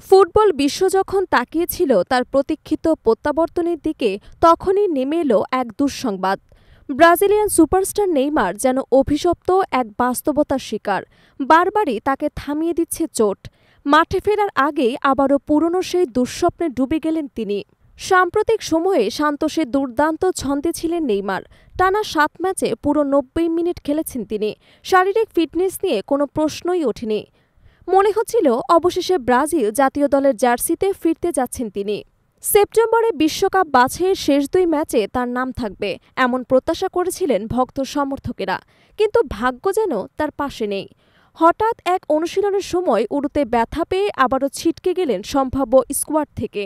Football বিশ্ব যখন তাকিয়েছিল তার প্রতীক্ষিত প্রত্যাবর্তনের দিকে, তখনই নেমে এলো এক দুঃসংবাদ। ব্রাজিলিয়ান সুপারস্টার নেইমার যেন অভিশপ্ত এক বাস্তবতার শিকার। বারবারই তাকে থামিয়ে দিচ্ছে চোট। মাঠে ফেরার আগেই আবারও পুরনো সেই দুঃস্বপ্নে ডুবে গেলেন তিনি। সাম্প্রতিক সময়ে সান্তোসে দুর্দান্ত ছন্দে ছিলেন নেইমার। টানা ৭ ম্যাচে পুরো ৯০ মিনিট খেলেছেন তিনি। শারীরিক ফিটনেস নিয়ে কোনো প্রশ্নই ওঠেনি। মনে হচ্ছিল অবশেষে ব্রাজিল জাতীয় দলের জার্সিতে ফিরতে যাচ্ছেন তিনি। সেপ্টেম্বরে বিশ্বকাপ বাছাইয়ের শেষ ২ ম্যাচে তার নাম থাকবে, এমন প্রত্যাশা করেছিলেন ভক্ত সমর্থকেরা। কিন্তু ভাগ্য যেন তার পাশে নেই। হঠাৎ এক অনুশীলনের সময় উরুতে ব্যথা পেয়ে আবারও ছিটকে গেলেন সম্ভাব্য স্কোয়াড থেকে।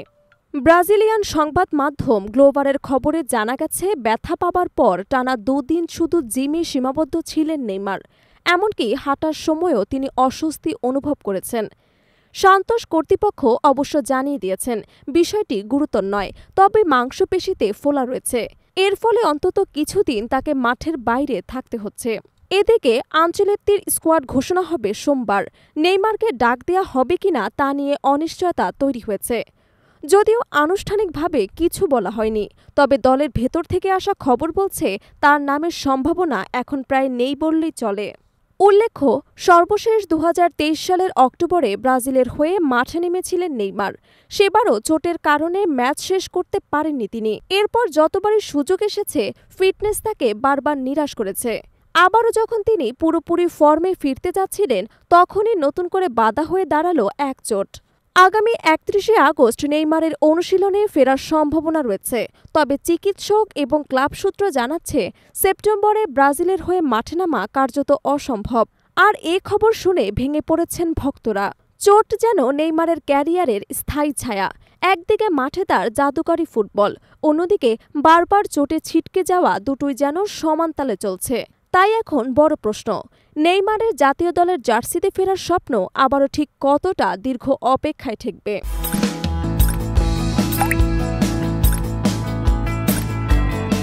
ব্রাজিলিয়ান সংবাদ মাধ্যম গ্লোবারের খবরে জানা গেছে, ব্যথা পাবার পর টানা ২ দিন শুধু জিমে সীমাবদ্ধ ছিলেন নেইমার। এমনকি হাঁটার সময়ও তিনি অস্বস্তি অনুভব করেছেন। সান্তোস কর্তৃপক্ষ অবশ্য জানিয়ে দিয়েছেন বিষয়টি গুরুতর নয়, তবে মাংসপেশিতে ফোলা রয়েছে। এর ফলে অন্তত কিছুদিন তাকে মাঠের বাইরে থাকতে হচ্ছে। এদিকে আনচেলত্তির স্কোয়াড ঘোষণা হবে সোমবার। নেইমারকে ডাক দেয়া হবে কিনা তা নিয়ে অনিশ্চয়তা তৈরি হয়েছে। যদিও আনুষ্ঠানিকভাবে কিছু বলা হয়নি, তবে দলের ভেতর থেকে আসা খবর বলছে তার নামের সম্ভাবনা এখন প্রায় নেই বললেই চলে। উল্লেখ্য, সর্বশেষ ২০২৩ সালের অক্টোবরে ব্রাজিলের হয়ে মাঠে নেমেছিলেন নেইমার। সেবারও চোটের কারণে ম্যাচ শেষ করতে পারেননি তিনি। এরপর যতবারই সুযোগ এসেছে, ফিটনেস তাকে বারবার নিরাশ করেছে। আবারও যখন তিনি পুরোপুরি ফর্মে ফিরতে যাচ্ছিলেন, তখনই নতুন করে বাধা হয়ে দাঁড়ালো এক চোট। আগামী ৩১শে আগস্ট নেইমারের অনুশীলনে ফেরার সম্ভাবনা রয়েছে। তবে চিকিৎসক এবং ক্লাব সূত্র জানাচ্ছে, সেপ্টেম্বরে ব্রাজিলের হয়ে মাঠে নামা কার্যত অসম্ভব। আর এ খবর শুনে ভেঙে পড়েছেন ভক্তরা। চোট যেন নেইমারের ক্যারিয়ারের স্থায়ী ছায়া। একদিকে মাঠে তার জাদুকরী ফুটবল, অন্যদিকে বারবার চোটে ছিটকে যাওয়া দুটোই যেন সমান তালে চলছে। তাই এখন বড় প্রশ্ন, নেইমারের জাতীয় দলের জার্সিতে ফেরার স্বপ্ন আবারও ঠিক কতটা দীর্ঘ অপেক্ষায় ঠেকবে।